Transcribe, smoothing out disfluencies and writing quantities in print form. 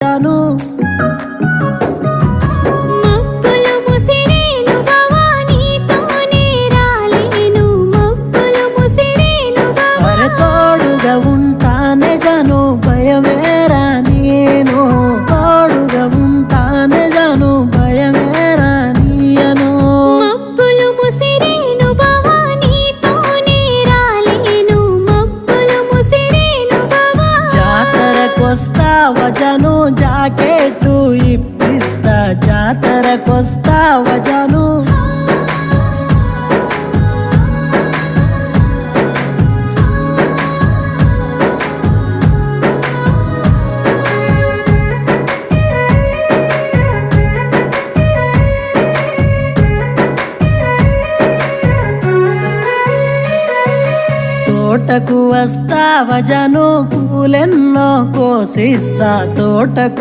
జాను తోడుగా ఉంటానే జాను భయమేరా నేను తోడుగా ఉంటానే జాను భయమేరా నీయను మబ్బులు ముసిరేను బావా నీతోనే రాలేను మబ్బులు ముసిరేను బావా జాతరకొస్తావా జాను జాకెట్టు ఇప్పిస్తా జాతరకొస్తావా జాను తోటకు వస్తావా జాను పూలెన్నో కోసిస్తా తోటకు